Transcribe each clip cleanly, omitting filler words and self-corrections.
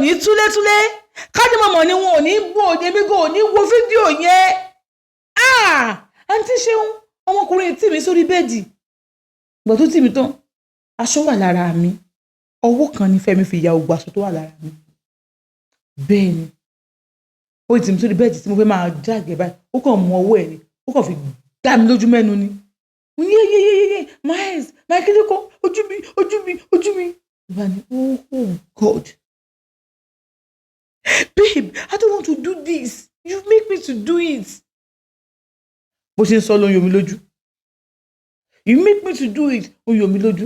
ní túlétúlé ká ní mọ̀mọ́ ni wọn ò ní bò èmi kò ní wo fídíò yẹn àǹtí Ṣeun ọmọkùnrin tì mí sórí bẹ́ẹ̀dì ìgbà tó tì mí tán aṣọ wà lára mi ọwọ́ kan ní Fẹ́mi fi ya ogbó aṣọ tó wà lára mi bẹ́ẹ̀ ni ó tì mí sórí bẹ́ẹ̀dì tí mo fẹ́ máa jáàgẹ̀ báyìí ó kàn mú ọwọ́ ẹ̀ ni ó kàn fi dá mi lójú mẹ́nu ni yéyéyéyé my eyes my kílíkọ ojú mi ìbá ni oh God babe I don't want to do this you make me to do it bó ṣe ń sọ ló ń yọ mí lójú you make me to do it ó yọ mí lójú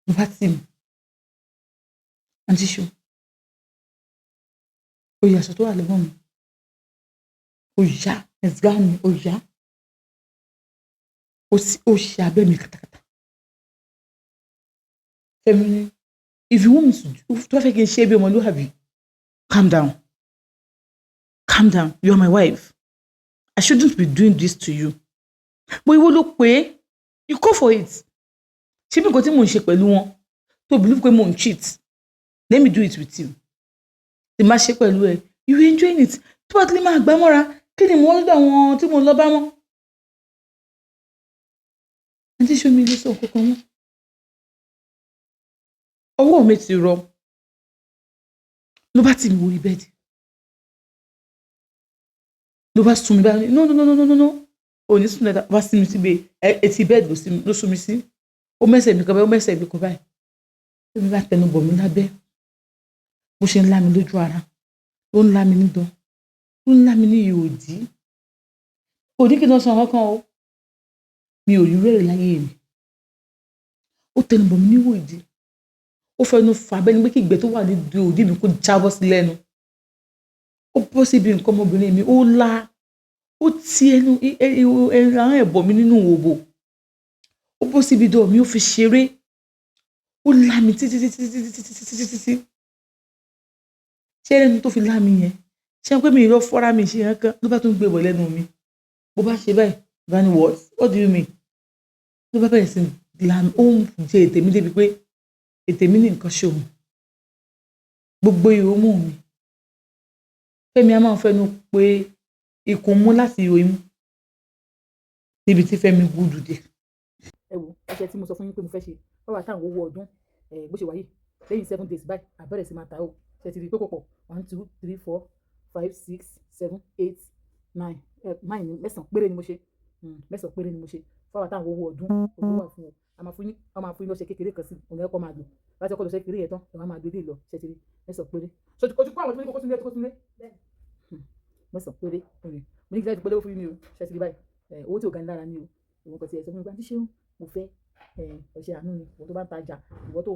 mo bá tì mí àǹtí Ṣeun ó yà aṣọ tó wà lọ́wọ́ mi ó yá ẹ̀sìgá mi ó yá ó ṣe abẹ́ mi kàtàkàtà Fẹ́mi ní if you want me to do tó bá fẹ́ kí n ṣe bí ọmọlúwàbí calm down you are my wife I shouldn't be doing this to you but ìwọ ló pé you call for it ṣé bí nǹkan tí mò ń ṣe pẹ̀lú wọn tó believe pé mò ń cheat let me do it with you tí má ṣe pẹ̀lú ẹ you enjoying it tó bá tilẹ̀ máa gbá mọ́ra kí ni mo lọ́dọ̀ àwọn tí mo lọ bá wọn. àǹtí Ṣeun mi lè sọ kankan mọ́ ọwọ́ mi ti rọ ló bá tì mí wọrí bẹ́ẹ̀dì ló bá sún mi báyìí no ò ní sún lẹ́dà wá sí mi síbi etí bẹ́ẹ̀dì ló sún mi sí ó mẹ́sẹ̀ mi kan báyìí ó mẹ́sẹ̀ mi kan báyìí ó mi bá tẹnu bọ̀ mí lábẹ́ bó ṣe ń lá mi lójú ara ó ń lá mi nídán ó ń lá mi ní ihò òdì òdì kí n lọ sọ kankan o mi ò rí rẹ́rẹ̀ láyé mi ó tẹnu bọ̀ mí ní ihò òdì ó fẹnu fà bẹ́ni pé kí ìgbẹ́ tó wà ní òdì mi kó jábọ́ sí lẹ́nu ó bọ́ síbi nǹkan ọmọbìnrin mi ó lá ó ti ẹnu àwọn ẹ̀bọ̀ mi nínú òbò ó bọ́ síbi dọ̀ mi ó fi ṣeré ó lá mi títí ṣé ẹni tó fi lá mi yẹn ṣé pé mi ìrọ́ fọ́ra mi ṣe yẹn kan ló bá tún gbé bọ̀ lẹ́nu mi bó bá ṣe báyìí bá ní what do you mean ló bá bẹ̀rẹ̀ sí lá mi ó ń jẹ ètè mi débi pé ètè mi ní nǹkan ṣe òun gbogbo ihò mú mi Fẹ́mi a máa ń fẹnu pé ikùn mú láti ihò imú níbi tí Fẹ́mi gúdù dé. ẹ wo ọṣẹ tí mo sọ fún yín pé mo fẹ́ ṣe wọ́n wà táwọn owó ọdún bó ṣe wáyé lẹ́yìn 7 days báyìí àbẹ̀rẹ̀ sí máa ta ó ṣe ti rí pé kò pọ̀ 1 2 3 4 5 6 7 8 9 mẹ́sàn-án péré ni mo ṣe mẹ́sàn-án péré ni mo ṣe fún àwọn táwọn owó ọdún owó wà fún ọ a máa fún yín lọ́ṣẹ kékeré kan sí òun ẹ̀kọ́ máa lò láti ọkọ̀ lọ́ṣẹ kékeré yẹn tán ẹ̀ wá máa gbé dé lọ ṣe ti rí mẹ́sàn-án péré ojú kó àwọn tó ní kókó tún lé mẹ́sàn-án péré mo ní kí láti polówó fún mi o ṣe ti rí báyìí owó tí ò ga ní lára ni o ìwọ̀n kan ti ẹ̀ sọ fún mi pé àǹtí Ṣeun mo fẹ́ ọṣẹ àánú ni ìwọ tó bá ń tajà ìwọ tó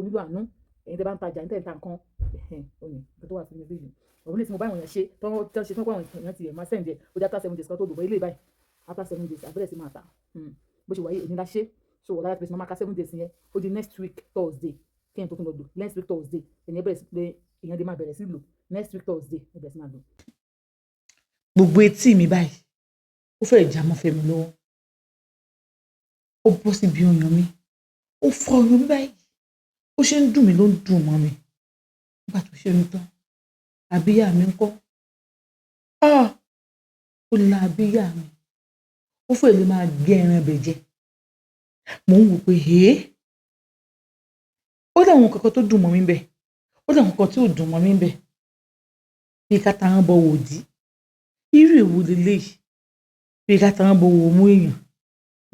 nílò àánú ẹ̀yin tẹ́ bá ń tajà ẹ̀yin tẹ́ ń ta nǹkan òní nǹkan tó wà fún mi lóyún òun ní tí mo bá àwọn èèyàn ṣe tó ṣe fún àwọn èèyàn ti ẹ̀ máa sẹ́ǹdẹ̀ ó jẹ́ after 7 days kan tó lò bọ́ ilé báyìí after 7 days àbẹ̀rẹ̀ sí máa ta bó ṣe wáyé òní la ṣe so wọ́n lára pèsè máa ka 7 days yẹn ó di next week Thursday kí ẹ̀yin tó tún lọ lò next week Thursday ẹ̀yin bẹ̀rẹ̀ sí pé èèyàn dé máa bẹ̀rẹ̀ sí lò next week Thursday ẹ̀ bẹ̀rẹ̀ sí máa lò. gbogbo etí mi báyìí ó fẹ́ẹ̀ já mọ́ Fẹ́mi lọ́wọ́ ó bọ́ síbi ọyàn mi ó fọ́ ọyàn mi báyìí ó ṣe ń dùn mí ló ń dùn mọ́ mi nígbà tó ṣe mi tán àbíyá mi ń kọ́ ó la àbíyá mi ó fẹ́ lè máa gbé ẹran ẹbẹ̀ jẹ mò ń wò pé ó dáwọn kankan tó dùn mọ́ mi bẹ́ẹ̀ ó dáwọn kankan tí ò dùn mọ́ mi bẹ́ẹ̀ bí ká ta hàn bọ̀ wò dí irú èwo lélẹ́yìí bí ká ta hàn bọ̀ wò mú èèyàn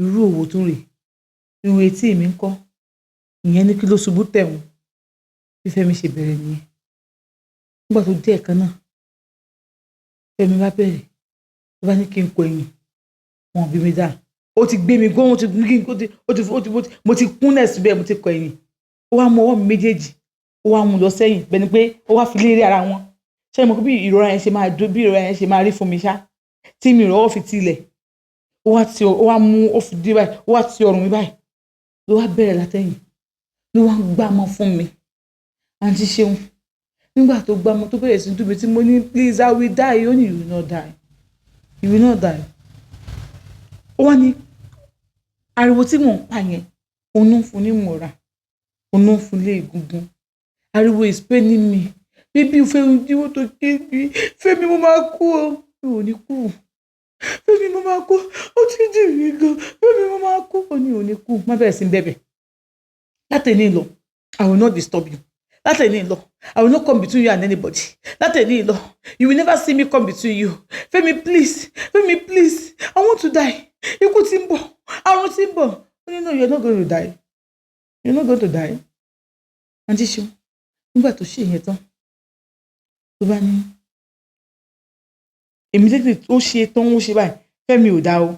irú òwò tún rèé irú etí mi ń kọ́ ìyẹn ní kí ló ṣubú tẹ̀wọ̀n bí Fẹ́mi ṣe bẹ̀rẹ̀ nìyẹn nígbà tó dé ẹ̀kan náà Fẹ́mi bá bẹ̀rẹ̀ tó bá ní kí n kọ ẹ̀yìn wọn bí mi dáa ó ti gbé mi gbọ́ mo ti kúnlẹ̀ síbẹ̀ mo ti kọ ẹ̀yìn ó wá mú ọwọ́ mi méjèèjì ó wá mú lọ sẹ́yìn bẹ́ẹ̀ ni pé ó wá fi lérí ara wọn ṣé mo kó bí ìrora yẹn ṣe máa rí fún mi ṣá tí mi ìrọwọ́ fi tilẹ̀ ó wá mú ó fi dé báyìí ó wá ti ọrùn mi báyìí ló wá bẹ̀rẹ̀ látẹ̀yìn ló wá ń gbámọ́ fún mi àǹtí Ṣeun nígbà tó gbámọ́ tó bẹ̀rẹ̀ sí dùn mí tí mo ní please I will die ó ní you will not die ó wá ní ariwo tí mò ń pa yẹn òun ń fún ní mọ̀ra ọ̀nà fún lé egungun ariwo is paining me bébí o fẹ́ ìdíwọ́ tó kébi Fẹ́mi mo máa kú o mi ò ní kú Fẹ́mi mo máa kú ó ti dì mí gan Fẹ́mi mo máa kú ó ní ò ní kú má bẹ̀rẹ̀ sí bẹ̀bẹ̀ látẹ̀ní lọ I will not disturb you látẹ̀ní lọ I will not come between you and anybody látẹ̀ní lọ you will never see me come between you Fẹ́mi please I want to die ikú tí ń bọ̀ àrùn tí ń bọ̀ ó ní no you are not going to die you are not going to die àǹtí ṣeun nígbà tó ṣe yẹn tán ló bá ní èmi lẹ́gbẹ̀ẹ́ ó ṣe tán ó ṣe báyìí Fẹ́mi ò dá o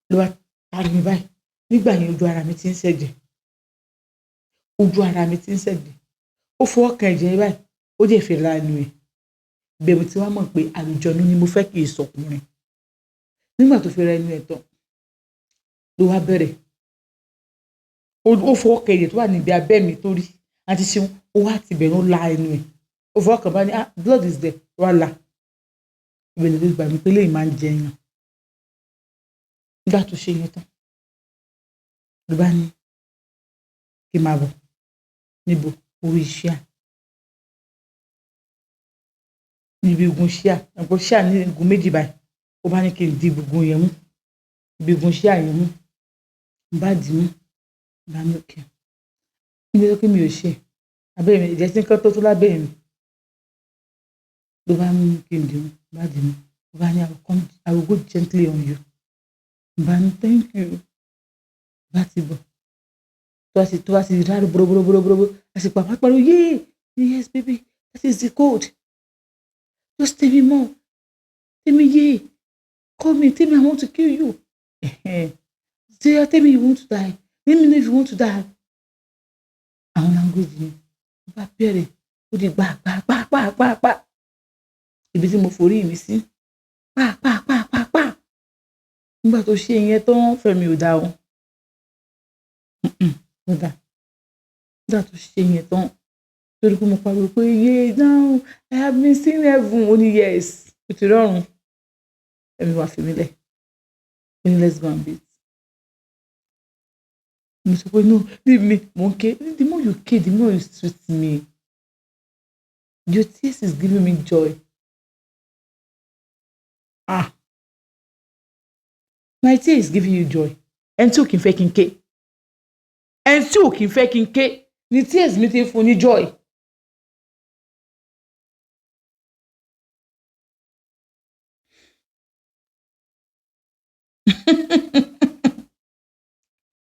ló bá tari mi báyìí nígbà yẹn ojú ara mi ti ń ṣẹ̀jẹ̀ ó fọwọ́ kan ẹ̀jẹ̀ báyìí ó dẹ̀ fi ra ẹnu ẹ̀ bẹ́ẹ̀ mo ti wá mọ̀ pé àlùjọ̀nnú ni mo fẹ́ kì í sọkùnrin nígbà tó fi ra ẹnu ẹ̀ tán ló wá bẹ̀rẹ̀ ó fọwọ́ kan ẹ̀jẹ̀ tó wà níbi abẹ́ mi tó rí àti ṣeun ó wá ti bẹ̀rẹ̀ ó la ẹnu ẹ̀ ó fọwọ́ kan bá ní blood is there wá la ìbẹ̀rẹ̀ ló gbà mí pé léyìn máa ń jẹ èèyàn nígbà tó ṣe yẹn tán ló bá ní kí n máa bọ̀ níbo orí ṣíà níbi igun ṣíà ẹ̀pọ̀ ṣíà ní igun méjì báyìí ó bá ní kí n di gbogbo yẹn mú ibi igun ṣíà yẹn mú n bá dì í mú n bá ní òkè níbi tó kí mi ò ṣe abẹ́rẹ́ mi ìjẹ́ tí nǹkan tó lábẹ́rẹ́ mi ló bá mú kí n dì í mú n bá dì í mú ó bá ní I will go gently on you n bá ní thank you bá ti bọ̀ tó bá ti rárá bórobórobórobóró a sì pàpà pariwo yes baby that is the code just tell me more tell me call me tell me I want to kill you tell me you want to die let me know if you want to die àwọn language yẹn ó bá bẹ̀rẹ̀ ó di gbàgbàgbàgbàgbà ibi tí mo forí mi sí pàpàpàpàpà nígbà tó ṣe yẹn tán Fẹ́mi ò dá o nígbà tó ṣe yẹn tán torí pé mo pariwo pé now I have been seen heaven ó ní yes ó ti rọrùn Fẹ́mi wá fi mí lẹ̀ ó ní let's go and beat mo sọ pé no leave me mo ń ké the more you ké the more you sweet me your tears is giving me joy my tears is giving you joy ẹni tí ò kì í fẹ́ kí n ké ẹni tí ò kì í fẹ́ kí n ké ni tears mi ti ń fún ní joy.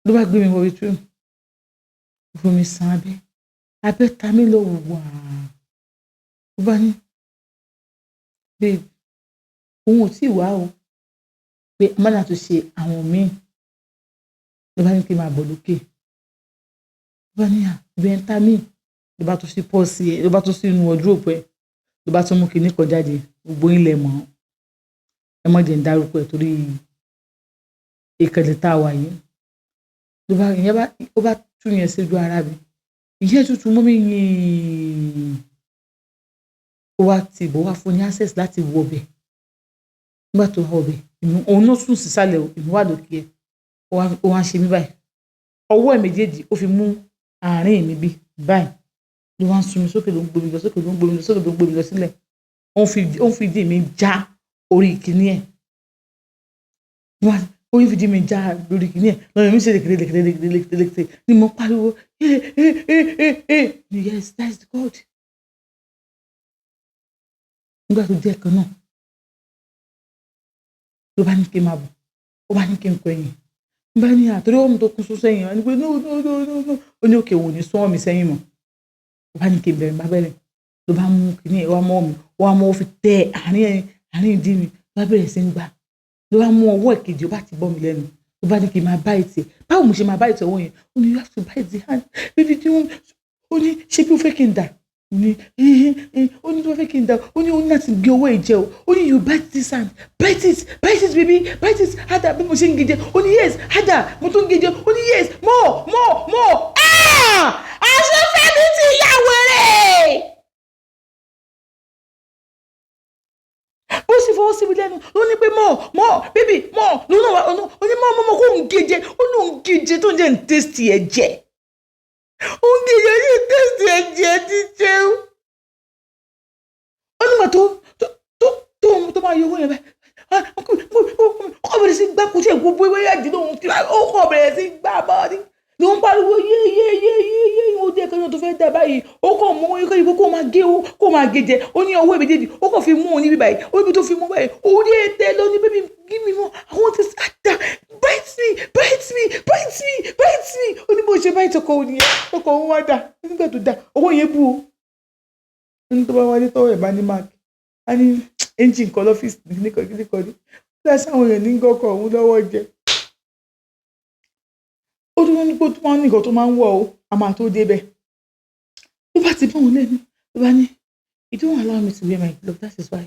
ló bá gbé mi wọ etí ó fún mi san abẹ́ ta mí lọ wà ó bá ní babe òun ò tí ì wá o pé mọ́nà tó ṣe àwọn míì ló bá ní kí n máa bọ̀ lókè ló bá ní ibẹ̀ ń ta mí ló bá tún sí pọ́ọ̀sì ẹ̀ ló bá tún sí inú wardrobe ẹ̀ ló bá tún mú kinní kan jáde gbogbo ilẹ̀ mọ́ ẹ mọ́ jẹ́ ń dárúkọ ẹ̀ torí ìkànnì tá a wà yìí ló bá ìyẹn ó bá tún yẹn síjú ara mi ìyẹn tuntun mọ́ mi yìn ó wá ti bọ̀ wá fún ní access láti wọ ọbẹ̀ nígbà tó wọ ọbẹ̀ òun náà sùn sísàlẹ̀ ìmú wà lókè ẹ̀ ó wá ń ṣe mí báyìí ọwọ́ ẹ̀ méjèèjì ó fi mú àárín mi bí báyìí ló wá ń sun mi sókè ló ń gbé mi lọ sókè ló ń gbé mi lọ sókè ló ń gbé mi lọ sílẹ̀ ó ń fi ìdí mi já orí ìkíní ẹ̀ ó ń fi ìdí mi já lórí ìkíní ẹ̀ lọ́yọ̀ mi ṣe lèkèdè ni mo pariwo yes that's the God. nígbà tó díẹ̀ kan náà ló bá ní kí n máa bọ̀ ó bá ní kí n kọ ẹ̀yìn n bá ní àtúrò ọmọ tó kún sún sẹ́yìn wọn ni pé no ó ní òkè wò ní sún ọmọ sẹ́yìn mọ́ ó bá ní kí n bẹ̀rẹ̀ bá bẹ̀rẹ̀ ló bá mú kíní ẹ̀ wá mọ́ mi ó wá mọ́ ó fi tẹ àárín ìdí mi ló bá bẹ̀rẹ̀ sí ń gbà ló bá mú ọwọ́ ìkejì ó bá ti bọ́ mi lẹ́nu ó bá ní kí n máa bá ìtì báwo mo ṣe máa bá ìtì ọwọ́ yẹn ó ní you have to bite the hand bíbí tí wọ́n ó ní ṣé bí ó fẹ́ kí n dà ó ní tí wọ́n fẹ́ kí n dà ó ní láti gé owó ìjẹ́ o ó ní you bite this hand bite it baby bite it harder bí mo ṣe ń gé jẹ ó ní yes harder mo tún gé jẹ ó ní yes more àṣẹ Fẹ́mi ti yá wèrè. ó sì fọwọ́ sí mi lẹ́nu ó ní pé mọ̀ bébì mọ̀ lónà ó ní mọ̀ kó ń gé jẹ ó ní òun gé jẹ tó ń jẹ́ ń tẹ́sítì ẹ̀ jẹ. òun kì í yẹ ṣe tẹ́sítì ẹ̀jẹ̀ ti jẹun ó nígbà tó máa yọ owó yẹn báyìí ọkọ bẹ̀rẹ̀ sí gbá kùtì ẹ̀gbọ́n bóyá yá dín lóhun kíláà ọkọ bẹ̀rẹ̀ sí gbá bọ́ọ̀dì ló ń pariwo yé ó dé ẹ̀kọ́ tó fẹ́ dà báyìí ó kàn mú ikọ́ ìbò kó máa gé jẹ ó ní ọwọ́ ìbejì ó kàn fi mú òun níbí báyìí ó níbi tó fi mú báyìí ó rí ètè ló ní baby give me more I want to scatter bite me ó ní bó ṣe báyìí tọkọ òun nìyẹn tọkọ òun wá dà nígbà tó dà owó yẹn bú o ó ní tó bá wálé tọwọ́ ẹ̀ bá ní mark á ní engine kan lọ́fíìsì nìkan ní láti sáwọn èèyàn ní gọ́kọ̀ òun lọ́wọ́ jẹ ó tún ní pé tó máa ń ní nǹkan tó máa ń wọ̀ o a máa tó débẹ̀ ló bá ti bá òun lẹ́nu ló bá ní you don't allow me to wear my glove that is why